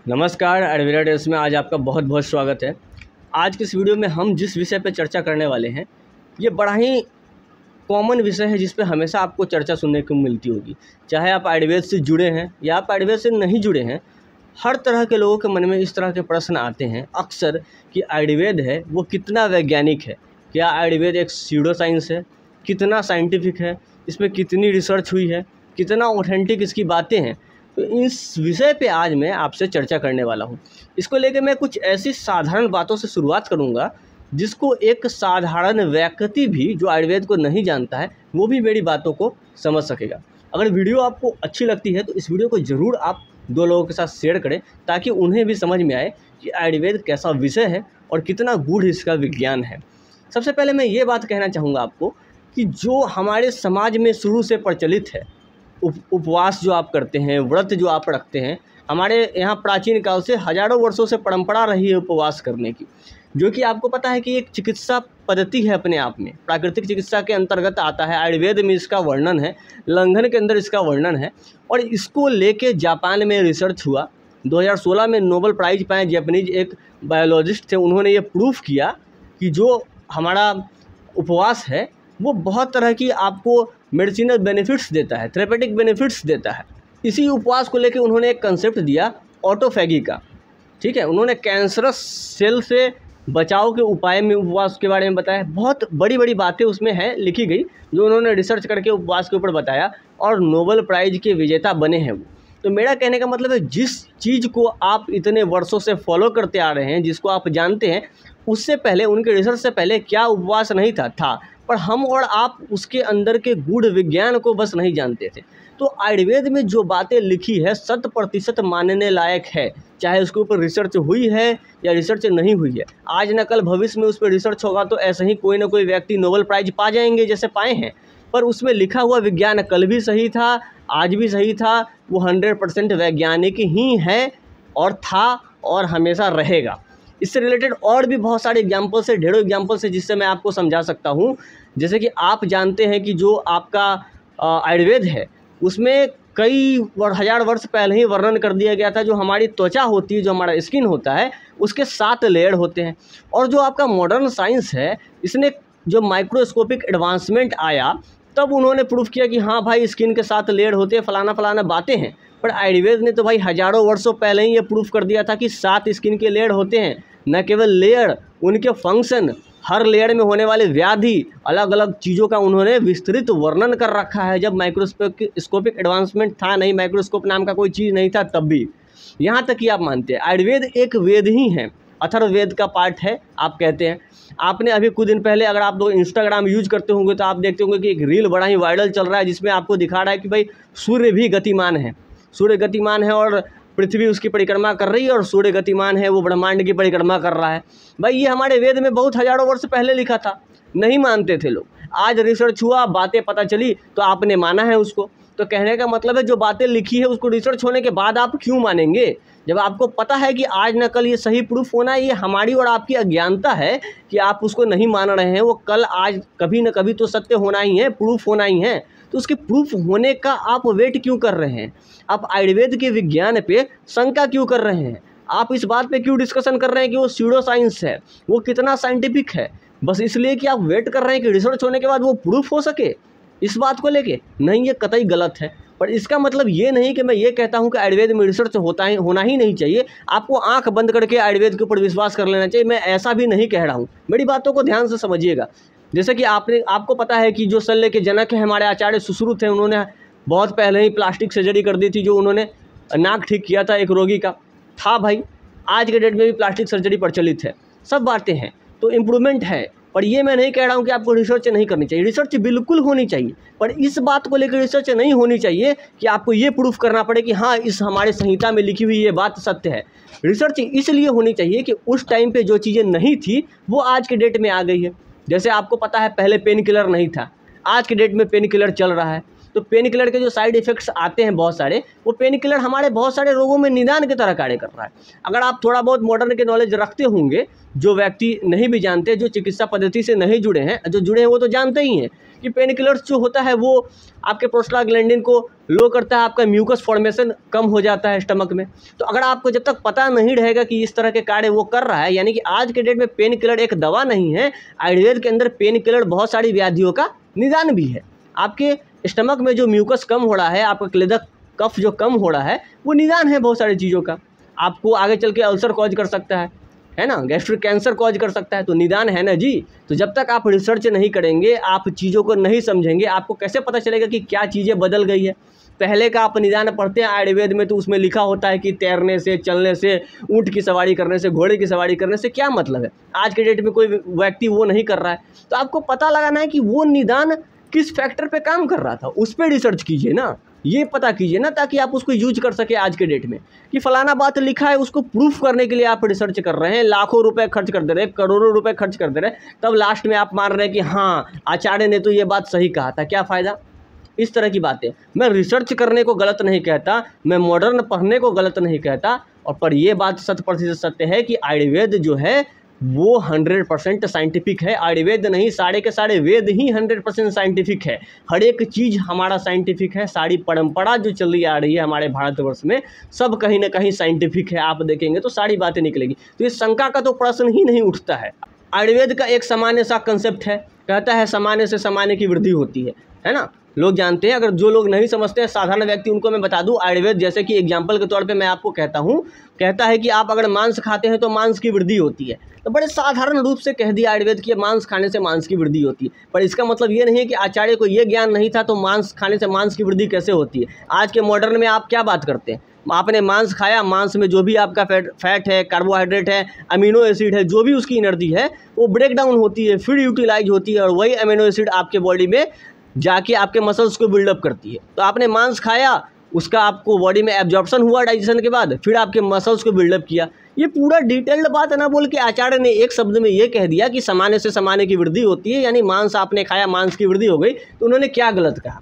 नमस्कार, एडवेरा डेस में आज आपका बहुत बहुत स्वागत है। आज की इस वीडियो में हम जिस विषय पर चर्चा करने वाले हैं ये बड़ा ही कॉमन विषय है जिस पे हमेशा आपको चर्चा सुनने को मिलती होगी। चाहे आप आयुर्वेद से जुड़े हैं या आप आयुर्वेद से नहीं जुड़े हैं, हर तरह के लोगों के मन में इस तरह के प्रश्न आते हैं अक्सर कि आयुर्वेद है वो कितना वैज्ञानिक है, क्या आयुर्वेद एक सीडो साइंस है, कितना साइंटिफिक है, इसमें कितनी रिसर्च हुई है, कितना ऑथेंटिक इसकी बातें हैं। तो इस विषय पे आज मैं आपसे चर्चा करने वाला हूँ। इसको लेकर मैं कुछ ऐसी साधारण बातों से शुरुआत करूँगा जिसको एक साधारण व्यक्ति भी जो आयुर्वेद को नहीं जानता है वो भी मेरी बातों को समझ सकेगा। अगर वीडियो आपको अच्छी लगती है तो इस वीडियो को ज़रूर आप 2 लोगों के साथ शेयर करें ताकि उन्हें भी समझ में आए कि आयुर्वेद कैसा विषय है और कितना गूढ़ इसका विज्ञान है। सबसे पहले मैं ये बात कहना चाहूँगा आपको कि जो हमारे समाज में शुरू से प्रचलित है, उपवास जो आप करते हैं, व्रत जो आप रखते हैं, हमारे यहाँ प्राचीन काल से हजारों वर्षों से परंपरा रही है उपवास करने की, जो कि आपको पता है कि एक चिकित्सा पद्धति है अपने आप में, प्राकृतिक चिकित्सा के अंतर्गत आता है। आयुर्वेद में इसका वर्णन है, लंघन के अंदर इसका वर्णन है और इसको लेके जापान में रिसर्च हुआ। 2016 में नोबेल प्राइज़ पाए जापानीज एक बायोलॉजिस्ट थे, उन्होंने ये प्रूफ किया कि जो हमारा उपवास है वो बहुत तरह की आपको मेडिसिनल बेनिफिट्स देता है, थेरेपेटिक बेनिफिट्स देता है। इसी उपवास को लेके उन्होंने एक कंसेप्ट दिया ऑटोफैगी का, ठीक है। उन्होंने कैंसरस सेल से बचाव के उपाय में उपवास के बारे में बताया। बहुत बड़ी बड़ी बातें उसमें हैं लिखी गई जो उन्होंने रिसर्च करके उपवास के ऊपर बताया और नोबेल प्राइज़ के विजेता बने हैं वो। तो मेरा कहने का मतलब है जिस चीज़ को आप इतने वर्षों से फॉलो करते आ रहे हैं, जिसको आप जानते हैं, उससे पहले उनके रिसर्च से पहले क्या उपवास नहीं था पर हम और आप उसके अंदर के गूढ़ विज्ञान को बस नहीं जानते थे। तो आयुर्वेद में जो बातें लिखी है 100% मानने लायक है, चाहे उसके ऊपर रिसर्च हुई है या रिसर्च नहीं हुई है। आज न कल भविष्य में उस पर रिसर्च होगा तो ऐसे ही कोई ना कोई व्यक्ति नोबेल प्राइज़ पा जाएंगे जैसे पाए हैं, पर उसमें लिखा हुआ विज्ञान कल भी सही था, आज भी सही था, वो 100% वैज्ञानिक ही है और था और हमेशा रहेगा। इससे रिलेटेड और भी बहुत सारे एग्जाम्पल्स है, ढेरों एग्जाम्पल्स है जिससे मैं आपको समझा सकता हूँ। जैसे कि आप जानते हैं कि जो आपका आयुर्वेद है उसमें कई हज़ार वर्ष पहले ही वर्णन कर दिया गया था जो हमारी त्वचा होती है, जो हमारा स्किन होता है, उसके 7 लेयर होते हैं। और जो आपका मॉडर्न साइंस है इसने जो माइक्रोस्कोपिक एडवांसमेंट आया तब उन्होंने प्रूफ किया कि हाँ भाई स्किन के 7 लेयर होते हैं, फलाना फलाना बातें हैं। पर आयुर्वेद ने तो भाई हजारों वर्षों पहले ही ये प्रूफ कर दिया था कि 7 स्किन के लेयर होते हैं। न केवल लेयर, उनके फंक्शन, हर लेयर में होने वाले व्याधि, अलग अलग चीज़ों का उन्होंने विस्तृत वर्णन कर रखा है। जब माइक्रोस्कोपिक एडवांसमेंट था नहीं, माइक्रोस्कोप नाम का कोई चीज़ नहीं था तब भी। यहाँ तक कि आप मानते हैं आयुर्वेद एक वेद ही है, अथर्ववेद का पार्ट है आप कहते हैं। आपने अभी कुछ दिन पहले अगर आप लोग इंस्टाग्राम यूज करते होंगे तो आप देखते होंगे कि एक रील बड़ा ही वायरल चल रहा है जिसमें आपको दिखा रहा है कि भाई सूर्य भी गतिमान है, सूर्य गतिमान है और पृथ्वी उसकी परिक्रमा कर रही है और सूर्य गतिमान है, वो ब्रह्मांड की परिक्रमा कर रहा है। भाई ये हमारे वेद में बहुत हजारों वर्ष पहले लिखा था, नहीं मानते थे लोग। आज रिसर्च हुआ, बातें पता चली तो आपने माना है उसको। तो कहने का मतलब है जो बातें लिखी है उसको रिसर्च होने के बाद आप क्यों मानेंगे, जब आपको पता है कि आज न कल ये सही प्रूफ होना है। ये हमारी और आपकी अज्ञानता है कि आप उसको नहीं मान रहे हैं। वो कल आज कभी न कभी तो सत्य होना ही है, प्रूफ होना ही है। तो उसके प्रूफ होने का आप वेट क्यों कर रहे हैं? आप आयुर्वेद के विज्ञान पे शंका क्यों कर रहे हैं? आप इस बात पे क्यों डिस्कशन कर रहे हैं कि वो सीडो साइंस है, वो कितना साइंटिफिक है? बस इसलिए कि आप वेट कर रहे हैं कि रिसर्च होने के बाद वो प्रूफ हो सके इस बात को लेके? नहीं, ये कतई गलत है। पर इसका मतलब ये नहीं कि मैं ये कहता हूँ कि आयुर्वेद में रिसर्च होना ही नहीं चाहिए, आपको आंख बंद करके आयुर्वेद के ऊपर विश्वास कर लेना चाहिए। मैं ऐसा भी नहीं कह रहा हूँ, मेरी बातों को ध्यान से समझिएगा। जैसे कि आपको पता है कि जो शल्य के जनक हैं हमारे आचार्य सुश्रुत हैं, उन्होंने बहुत पहले ही प्लास्टिक सर्जरी कर दी थी, जो उन्होंने नाक ठीक किया था एक रोगी का। था भाई, आज के डेट में भी प्लास्टिक सर्जरी प्रचलित है, सब बातें हैं, तो इम्प्रूवमेंट है। पर ये मैं नहीं कह रहा हूँ कि आपको रिसर्च नहीं करनी चाहिए, रिसर्च बिल्कुल होनी चाहिए। पर इस बात को लेकर रिसर्च नहीं होनी चाहिए कि आपको ये प्रूफ करना पड़े कि हाँ इस हमारे संहिता में लिखी हुई ये बात सत्य है। रिसर्च इसलिए होनी चाहिए कि उस टाइम पे जो चीज़ें नहीं थी वो आज के डेट में आ गई है। जैसे आपको पता है पहले पेन किलर नहीं था, आज के डेट में पेन किलर चल रहा है। तो पेन किलर के जो साइड इफ़ेक्ट्स आते हैं बहुत सारे, वो पेन किलर हमारे बहुत सारे रोगों में निदान की तरह कार्य कर रहा है। अगर आप थोड़ा बहुत मॉडर्न के नॉलेज रखते होंगे, जो व्यक्ति नहीं भी जानते, जो चिकित्सा पद्धति से नहीं जुड़े हैं, जो जुड़े हैं वो तो जानते ही हैं कि पेन किलर्स जो होता है वो आपके प्रोस्टाग्लैंडिन को लो करता है, आपका म्यूकस फॉर्मेशन कम हो जाता है स्टमक में। तो अगर आपको जब तक पता नहीं रहेगा कि इस तरह के कार्य वो कर रहा है, यानी कि आज के डेट में पेन किलर एक दवा नहीं है, आयुर्वेद के अंदर पेन किलर बहुत सारी व्याधियों का निदान भी है। आपके स्टमक में जो म्यूकस कम हो रहा है, आपका क्लेदक कफ जो कम हो रहा है, वो निदान है बहुत सारी चीज़ों का। आपको आगे चल के अल्सर कॉज कर सकता है ना, गैस्ट्रिक कैंसर कॉज कर सकता है, तो निदान है ना जी। तो जब तक आप रिसर्च नहीं करेंगे, आप चीज़ों को नहीं समझेंगे, आपको कैसे पता चलेगा कि क्या चीज़ें बदल गई है। पहले का आप निदान पढ़ते हैं आयुर्वेद में, तो उसमें लिखा होता है कि तैरने से, चलने से, ऊँट की सवारी करने से, घोड़े की सवारी करने से क्या मतलब है। आज के डेट में कोई व्यक्ति वो नहीं कर रहा है, तो आपको पता लगाना है कि वो निदान किस फैक्टर पे काम कर रहा था, उस पर रिसर्च कीजिए ना, ये पता कीजिए ना, ताकि आप उसको यूज कर सके आज के डेट में। कि फलाना बात लिखा है, उसको प्रूफ करने के लिए आप रिसर्च कर रहे हैं, लाखों रुपए खर्च कर दे रहे हैं, करोड़ों रुपए खर्च कर दे रहे हैं, तब लास्ट में आप मान रहे हैं कि हाँ आचार्य ने तो ये बात सही कहा था, क्या फ़ायदा। इस तरह की बातें, मैं रिसर्च करने को गलत नहीं कहता, मैं मॉडर्न पढ़ने को गलत नहीं कहता, और पर यह बात 100% सत्य है कि आयुर्वेद जो है वो 100% साइंटिफिक है। आयुर्वेद नहीं, सारे के सारे वेद ही 100% साइंटिफिक है। हर एक चीज़ हमारा साइंटिफिक है। सारी परंपरा जो चली आ रही है हमारे भारतवर्ष में, सब कहीं ना कहीं साइंटिफिक है। आप देखेंगे तो सारी बातें निकलेगी, तो इस शंका का तो प्रश्न ही नहीं उठता है। आयुर्वेद का एक सामान्य सा कंसेप्ट है, कहता है सामान्य से सामान्य की वृद्धि होती है ना। लोग जानते हैं, अगर जो लोग नहीं समझते हैं साधारण व्यक्ति, उनको मैं बता दूं, आयुर्वेद जैसे कि एग्जाम्पल के तौर पे मैं आपको कहता हूं, कहता है कि आप अगर मांस खाते हैं तो मांस की वृद्धि होती है। तो बड़े साधारण रूप से कह दिया आयुर्वेद कि मांस खाने से मांस की वृद्धि होती है, पर इसका मतलब ये नहीं है कि आचार्य को ये ज्ञान नहीं था तो मांस खाने से मांस की वृद्धि कैसे होती है। आज के मॉडर्न में आप क्या बात करते हैं, आपने मांस खाया, मांस में जो भी आपका फैट है, कार्बोहाइड्रेट है, अमीनो एसिड है, जो भी उसकी एनर्जी है वो ब्रेक डाउन होती है, फिर यूटिलाइज होती है, और वही अमीनो एसिड आपके बॉडी में जाके आपके मसल्स को बिल्डअप करती है। तो आपने मांस खाया, उसका आपको बॉडी में एब्जॉर्प्शन हुआ डाइजेशन के बाद, फिर आपके मसल्स को बिल्डअप किया। ये पूरा डिटेल्ड बात ना बोल के आचार्य ने एक शब्द में ये कह दिया कि सामान्य से सामान्य की वृद्धि होती है, यानी मांस आपने खाया, मांस की वृद्धि हो गई। तो उन्होंने क्या गलत कहा,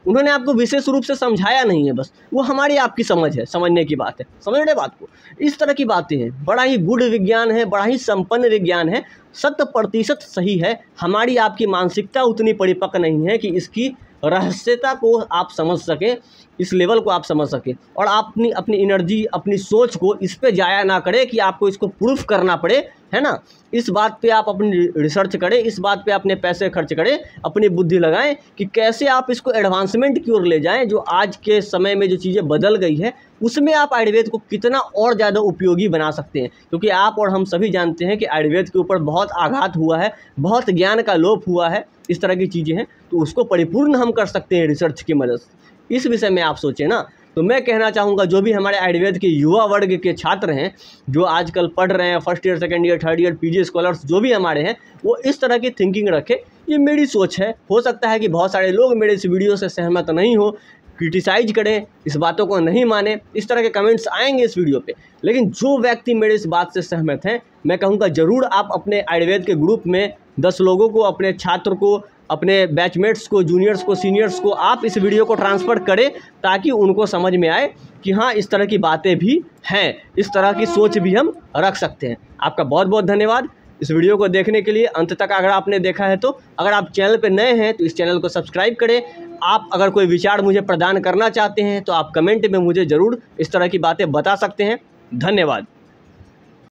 उन्होंने आपको विशेष रूप से समझाया नहीं है, बस वो हमारी आपकी समझ है, समझने की बात है, समझ रहे बात को। इस तरह की बातें हैं, बड़ा ही गुड विज्ञान है, बड़ा ही संपन्न विज्ञान है, 100% सही है। हमारी आपकी मानसिकता उतनी परिपक्व नहीं है कि इसकी रहस्यता को आप समझ सकें, इस लेवल को आप समझ सकें, और आप अपनी एनर्जी, अपनी सोच को इस पे जाया ना करें कि आपको इसको प्रूफ करना पड़े, है ना। इस बात पे आप अपनी रिसर्च करें, इस बात पे अपने पैसे खर्च करें, अपनी बुद्धि लगाएं कि कैसे आप इसको एडवांसमेंट की ओर ले जाएं। जो आज के समय में जो चीज़ें बदल गई है, उसमें आप आयुर्वेद को कितना और ज़्यादा उपयोगी बना सकते हैं, क्योंकि आप और हम सभी जानते हैं कि आयुर्वेद के ऊपर बहुत आघात हुआ है, बहुत ज्ञान का लोप हुआ है, इस तरह की चीज़ें हैं, तो उसको परिपूर्ण हम कर सकते हैं रिसर्च की मदद से। इस विषय में आप सोचें ना। तो मैं कहना चाहूँगा, जो भी हमारे आयुर्वेद के युवा वर्ग के छात्र हैं, जो आजकल पढ़ रहे हैं, first year, second year, third year, PG scholars जो भी हमारे हैं, वो इस तरह की थिंकिंग रखें। ये मेरी सोच है, हो सकता है कि बहुत सारे लोग मेरे इस वीडियो से सहमत नहीं हो, क्रिटिसाइज करें, इस बातों को नहीं माने, इस तरह के कमेंट्स आएंगे इस वीडियो पे। लेकिन जो व्यक्ति मेरे इस बात से सहमत हैं, मैं कहूँगा ज़रूर आप अपने आयुर्वेद के ग्रुप में 10 लोगों को, अपने छात्र को, अपने बैचमेट्स को, जूनियर्स को, सीनियर्स को आप इस वीडियो को ट्रांसफ़र करें, ताकि उनको समझ में आए कि हाँ, इस तरह की बातें भी हैं, इस तरह की सोच भी हम रख सकते हैं। आपका बहुत बहुत धन्यवाद इस वीडियो को देखने के लिए। अंत तक अगर आपने देखा है तो, अगर आप चैनल पर नए हैं तो इस चैनल को सब्सक्राइब करें। आप अगर कोई विचार मुझे प्रदान करना चाहते हैं तो आप कमेंट में मुझे ज़रूर इस तरह की बातें बता सकते हैं। धन्यवाद।